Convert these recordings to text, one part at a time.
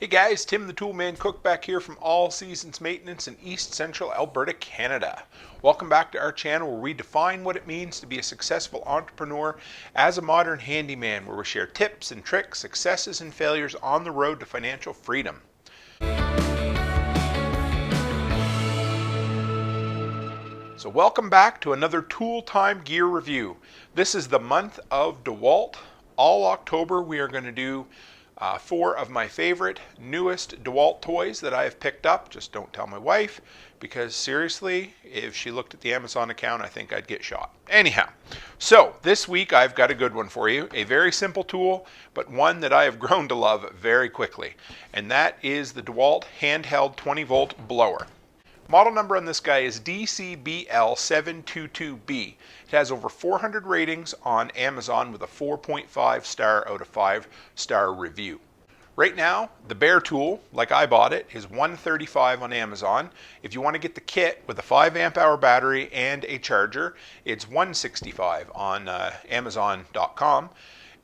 Hey guys, Tim the Toolman Cook back here from All Seasons Maintenance in East Central Alberta, Canada. Welcome back to our channel where we define what it means to be a successful entrepreneur as a modern handyman, where we share tips and tricks, successes and failures on the road to financial freedom. So welcome back to another Tool Time Gear review. This is the month of Dewalt. All October we are going to do 4 of my favorite, newest Dewalt toys that I have picked up. Just don't tell my wife, because seriously, if she looked at the Amazon account, I think I'd get shot. Anyhow, so this week I've got a good one for you. A very simple tool, but one that I have grown to love very quickly. And that is the Dewalt Handheld 20-volt blower. Model number on this guy is DCBL722B. It has over 400 ratings on Amazon with a 4.5 star out of 5 star review. Right now, the bare tool, like I bought it, is $135 on Amazon. If you want to get the kit with a 5 amp hour battery and a charger, it's $165 on Amazon.com.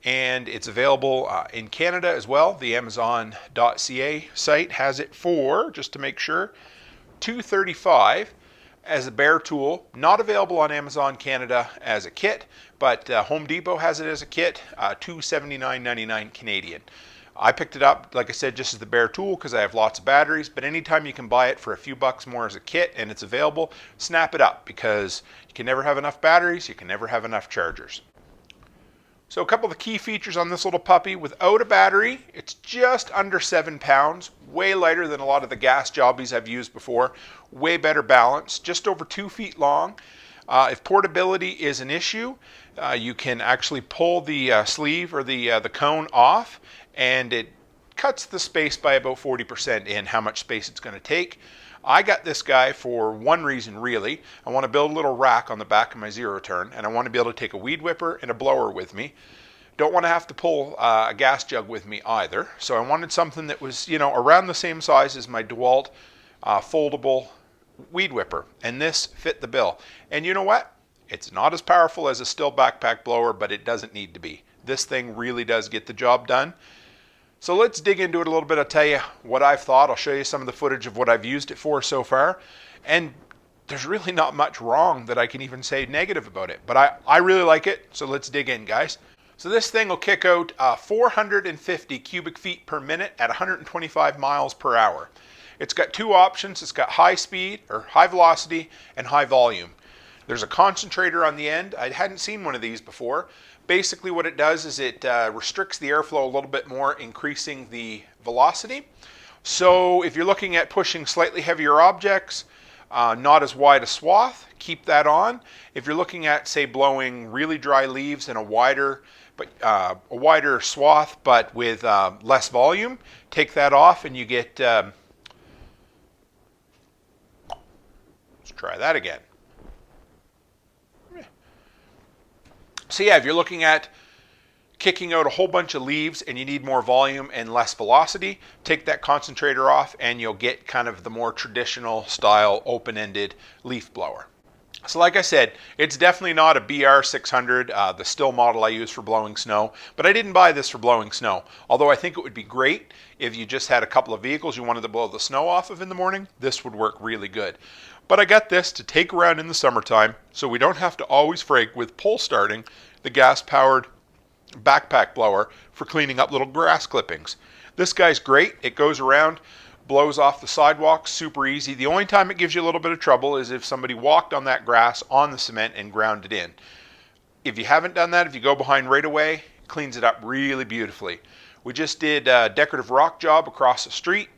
And it's available in Canada as well. The Amazon.ca site has it for, just to make sure, $235 as a bare tool. Not available on Amazon Canada as a kit, but Home Depot has it as a kit, $279.99 Canadian. I picked it up, like I said, just as the bare tool because I have lots of batteries, but anytime you can buy it for a few bucks more as a kit and it's available, snap it up, because you can never have enough batteries, you can never have enough chargers. So a couple of the key features on this little puppy: without a battery, it's just under 7 pounds, way lighter than a lot of the gas jobbies I've used before, way better balance, just over 2 feet long. If portability is an issue, you can actually pull the sleeve or the cone off, and it cuts the space by about 40% in how much space it's going to take. I got this guy for one reason, really. I want to build a little rack on the back of my zero turn, and I want to be able to take a weed whipper and a blower with me. Don't want to have to pull a gas jug with me either. So I wanted something that was, around the same size as my Dewalt foldable weed whipper, and this fit the bill. And you know what? It's not as powerful as a Stihl backpack blower, but it doesn't need to be. This thing really does get the job done. So let's dig into it a little bit. I'll tell you what I've thought. I'll show you some of the footage of what I've used it for so far. And there's really not much wrong that I can even say negative about it. But I really like it, so let's dig in, guys. So this thing will kick out 450 cubic feet per minute at 125 miles per hour. It's got 2 options. It's got high speed, or high velocity, and high volume. There's a concentrator on the end. I hadn't seen one of these before. Basically what it does is it restricts the airflow a little bit more, increasing the velocity. So if you're looking at pushing slightly heavier objects, not as wide a swath, keep that on. If you're looking at, say, blowing really dry leaves in a wider swath, but with less volume, take that off and you get, let's try that again. So yeah, if you're looking at kicking out a whole bunch of leaves and you need more volume and less velocity, take that concentrator off and you'll get kind of the more traditional style open-ended leaf blower. So like I said, it's definitely not a BR600, the Stihl model I use for blowing snow, but I didn't buy this for blowing snow. Although I think it would be great if you just had a couple of vehicles you wanted to blow the snow off of in the morning. This would work really good. But I got this to take around in the summertime, so we don't have to always frig with pull starting the gas-powered backpack blower for cleaning up little grass clippings. This guy's great. It goes around, blows off the sidewalk, super easy. The only time it gives you a little bit of trouble is if somebody walked on that grass on the cement and ground it in. If you haven't done that, if you go behind right away, it cleans it up really beautifully. We just did a decorative rock job across the street.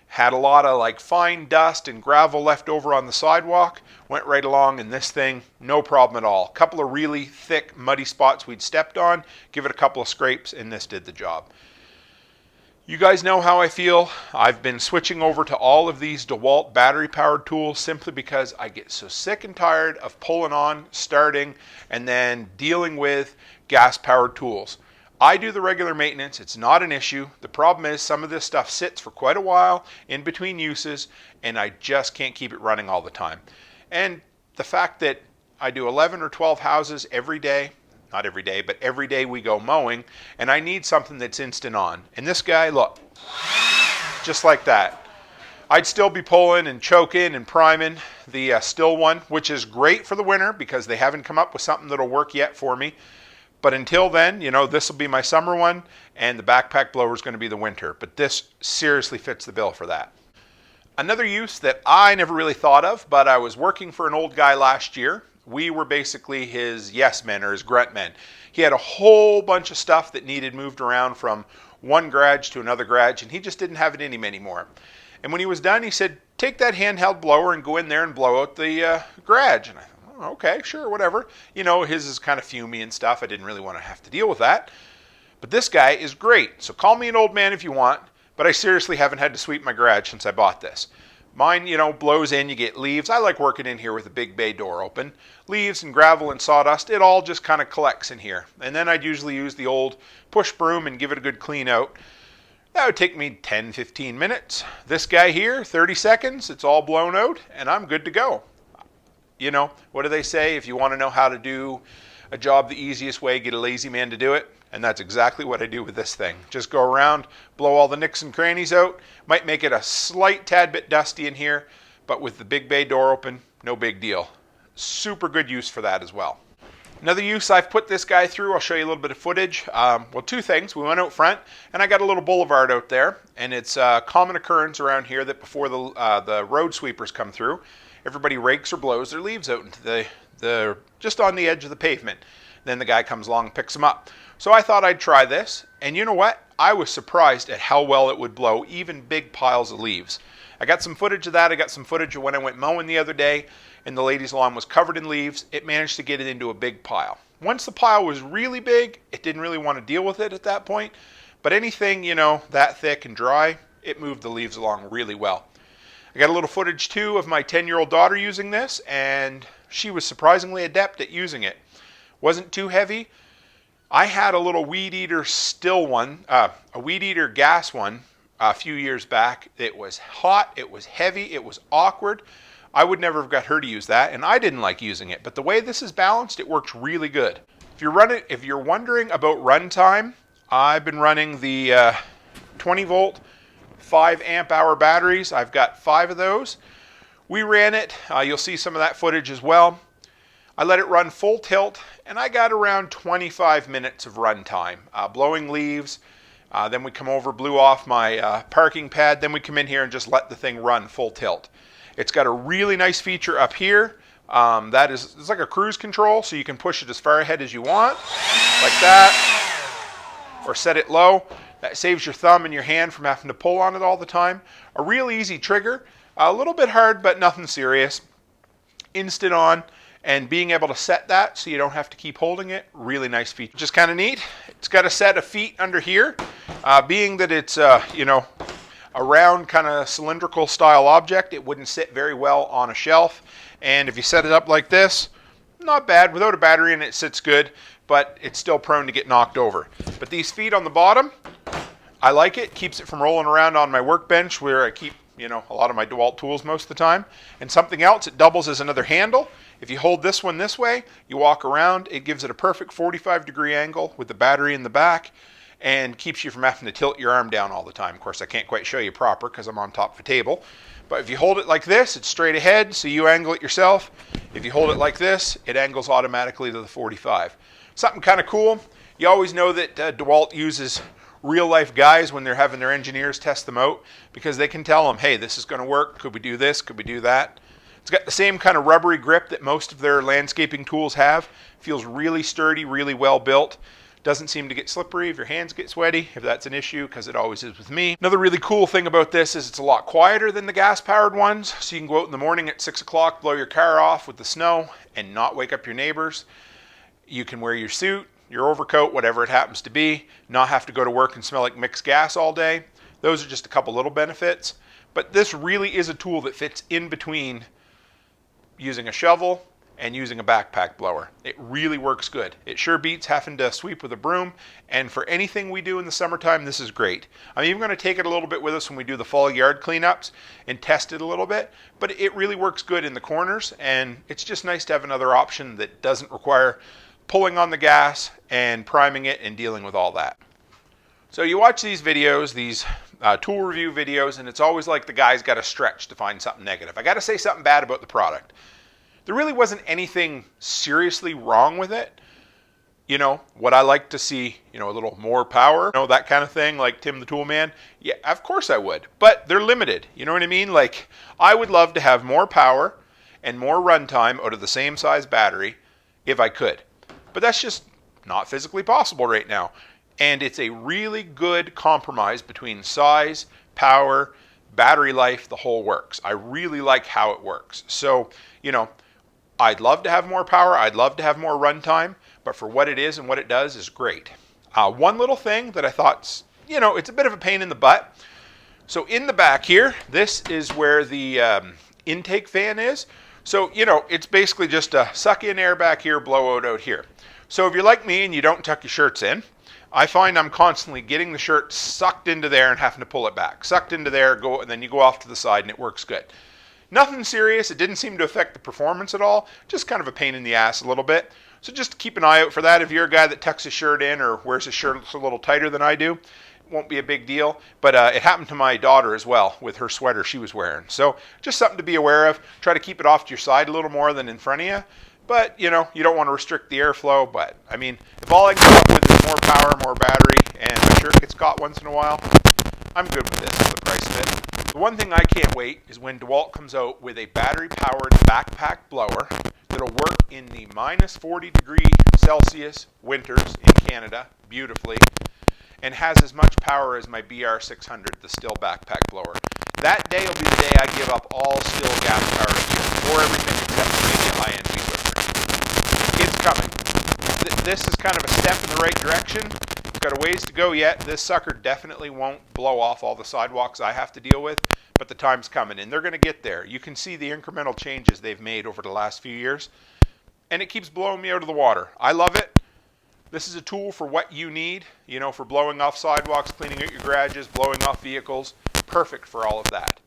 Had a lot of fine dust and gravel left over on the sidewalk. Went right along, and this thing, no problem at all. A couple of really thick, muddy spots we'd stepped on. Give it a couple of scrapes, and this did the job. You guys know how I feel. I've been switching over to all of these Dewalt battery-powered tools simply because I get so sick and tired of pulling on, starting, and then dealing with gas-powered tools. I do the regular maintenance. It's not an issue. The problem is some of this stuff sits for quite a while in between uses, and I just can't keep it running all the time. And the fact that I do 11 or 12 houses every day, not every day, but every day we go mowing, and I need something that's instant on. And this guy, look, just like that. I'd still be pulling and choking and priming the still one, which is great for the winter because they haven't come up with something that'll work yet for me. But until then, you know, this will be my summer one, and the backpack blower is going to be the winter. But this seriously fits the bill for that. Another use that I never really thought of, but I was working for an old guy last year. We were basically his yes men or his grunt men. He had a whole bunch of stuff that needed moved around from one garage to another garage, and he just didn't have it in him anymore. And when he was done, he said, take that handheld blower and go in there and blow out the garage. And I thought, oh, okay, sure, whatever. You know, his is kind of fumey and stuff. I didn't really want to have to deal with that. But this guy is great. So call me an old man if you want, but I seriously haven't had to sweep my garage since I bought this. Mine, you know, blows in, you get leaves. I like working in here with a big bay door open. Leaves and gravel and sawdust, it all just kind of collects in here. And then I'd usually use the old push broom and give it a good clean out. That would take me 10, 15 minutes. This guy here, 30 seconds, it's all blown out, and I'm good to go. You know, what do they say? If you want to know how to do a job the easiest way, get a lazy man to do it. And that's exactly what I do with this thing. Just go around, blow all the nicks and crannies out. Might make it a slight tad bit dusty in here, but with the big bay door open, no big deal. Super good use for that as well. Another use I've put this guy through, I'll show you a little bit of footage. Well, two things. We went out front, and I got a little boulevard out there, and it's a common occurrence around here that before the road sweepers come through, everybody rakes or blows their leaves out into the just on the edge of the pavement. Then the guy comes along and picks them up. So I thought I'd try this, and you know what? I was surprised at how well it would blow even big piles of leaves. I got some footage of that. I got some footage of when I went mowing the other day, and the lady's lawn was covered in leaves. It managed to get it into a big pile. Once the pile was really big, it didn't really want to deal with it at that point. But anything, you know, that thick and dry, it moved the leaves along really well. I got a little footage too of my 10-year-old daughter using this, and she was surprisingly adept at using it. Wasn't too heavy. I had a little weed eater still one, a weed eater gas one a few years back. It was hot, it was heavy, it was awkward. I would never have got her to use that, and I didn't like using it. But the way this is balanced, it works really good. If you're wondering about run time, I've been running the 20 volt, 5 amp hour batteries. I've got 5 of those. We ran it. You'll see some of that footage as well. I let it run full tilt, and I got around 25 minutes of run time, blowing leaves. Then we come over, blew off my parking pad. Then we come in here and just let the thing run full tilt. It's got a really nice feature up here. It's like a cruise control, so you can push it as far ahead as you want, like that, or set it low. That saves your thumb and your hand from having to pull on it all the time. A real easy trigger, a little bit hard, but nothing serious. Instant on. And being able to set that so you don't have to keep holding it, really nice feature. Just kind of neat. It's got a set of feet under here. Being that it's, you know, a round kind of cylindrical style object, it wouldn't sit very well on a shelf. And if you set it up like this, not bad. Without a battery in it, it sits good, but it's still prone to get knocked over. But these feet on the bottom, I like it. Keeps it from rolling around on my workbench where I keep, you know, a lot of my Dewalt tools most of the time. And something else, it doubles as another handle. If you hold this one this way, you walk around, it gives it a perfect 45-degree angle with the battery in the back and keeps you from having to tilt your arm down all the time. Of course, I can't quite show you proper because I'm on top of a table. But if you hold it like this, it's straight ahead, so you angle it yourself. If you hold it like this, it angles automatically to the 45. Something kind of cool. You always know that Dewalt uses real-life guys when they're having their engineers test them out because they can tell them, hey, this is going to work. Could we do this? Could we do that? It's got the same kind of rubbery grip that most of their landscaping tools have. Feels really sturdy, really well built. Doesn't seem to get slippery if your hands get sweaty, if that's an issue, because it always is with me. Another really cool thing about this is it's a lot quieter than the gas-powered ones, so you can go out in the morning at 6 o'clock, blow your car off with the snow, and not wake up your neighbors. You can wear your suit, your overcoat, whatever it happens to be, not have to go to work and smell like mixed gas all day. Those are just a couple little benefits. But this really is a tool that fits in between using a shovel and using a backpack blower. It really works good. It sure beats having to sweep with a broom, and for anything we do in the summertime, this is great. I'm even going to take it a little bit with us when we do the fall yard cleanups and test it a little bit, but it really works good in the corners, and it's just nice to have another option that doesn't require pulling on the gas and priming it and dealing with all that. So you watch these videos, these tool review videos, and it's always like the guy's got to stretch to find something negative. I got to say something bad about the product. There really wasn't anything seriously wrong with it. You know, would I like to see, you know, a little more power, you know, that kind of thing, like Tim the Toolman? Yeah, of course I would, but they're limited. You know what I mean? Like, I would love to have more power and more runtime out of the same size battery if I could. But that's just not physically possible right now. And it's a really good compromise between size, power, battery life, the whole works. I really like how it works. So, you know, I'd love to have more power. I'd love to have more runtime. But for what it is and what it does is great. One little thing that I thought, you know, it's a bit of a pain in the butt. So in the back here, this is where the intake fan is. So, you know, it's basically just a suck in air back here, blow out here. So if you're like me and you don't tuck your shirts in, I find I'm constantly getting the shirt sucked into there and having to pull it back. Sucked into there, and then you go off to the side and it works good. Nothing serious. It didn't seem to affect the performance at all. Just kind of a pain in the ass a little bit. So just keep an eye out for that. If you're a guy that tucks his shirt in or wears his shirt a little tighter than I do, it won't be a big deal. But it happened to my daughter as well with her sweater she was wearing. So just something to be aware of. Try to keep it off to your side a little more than in front of you. But, you know, you don't want to restrict the airflow. But, I mean, if all I can come up with is more power, more battery, and my shirt gets caught once in a while, I'm good with this for the price of it. The one thing I can't wait is when Dewalt comes out with a battery-powered backpack blower that'll work in the minus 40 degree Celsius winters in Canada beautifully and has as much power as my BR600, the Stihl backpack blower. That day will be the day I give up all Stihl gas-powered gear, or everything except maybe a high-end weed whipper. It's coming. This is kind of a step in the right direction. It's got a ways to go yet. This sucker definitely won't blow off all the sidewalks I have to deal with, but the time's coming, and they're going to get there. You can see the incremental changes they've made over the last few years, and it keeps blowing me out of the water. I love it. This is a tool for what you need, you know, for blowing off sidewalks, cleaning out your garages, blowing off vehicles. Perfect for all of that.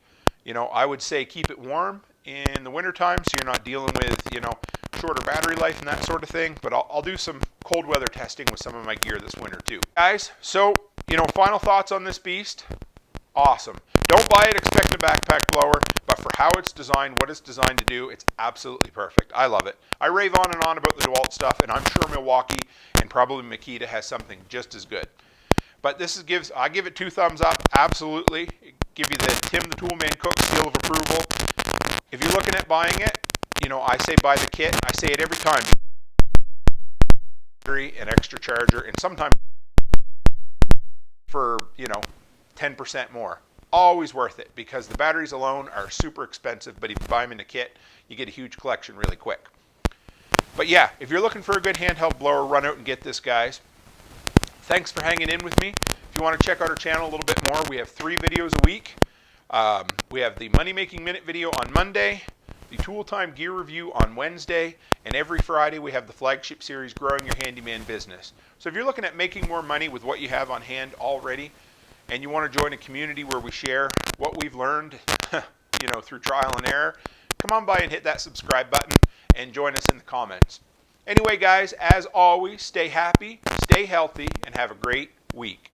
You know, I would say keep it warm in the wintertime so you're not dealing with, you know, shorter battery life and that sort of thing, but I'll do some cold weather testing with some of my gear this winter too. Guys, so, you know, final thoughts on this beast. Awesome. Don't buy it expecting a backpack blower, but for how it's designed, what it's designed to do, it's absolutely perfect. I love it. I rave on and on about the Dewalt stuff, and I'm sure Milwaukee and probably Makita has something just as good. But this is I give it 2 thumbs up, absolutely. Give you the Tim the Toolman Cook seal of approval. If you're looking at buying it, you know, I say buy the kit. I say it every time. An extra charger, and sometimes for, you know, 10% more. Always worth it because the batteries alone are super expensive, but if you buy them in a kit, you get a huge collection really quick. But yeah, if you're looking for a good handheld blower, run out and get this, guys. Thanks for hanging in with me. If you want to check out our channel a little bit more, we have 3 videos a week. We have the Money Making Minute video on Monday, the Tool Time Gear Review on Wednesday, and every Friday we have the flagship series, Growing Your Handyman Business. So if you're looking at making more money with what you have on hand already, and you want to join a community where we share what we've learned, you know, through trial and error, come on by and hit that subscribe button and join us in the comments. Anyway, guys, as always, stay happy, stay healthy, and have a great week.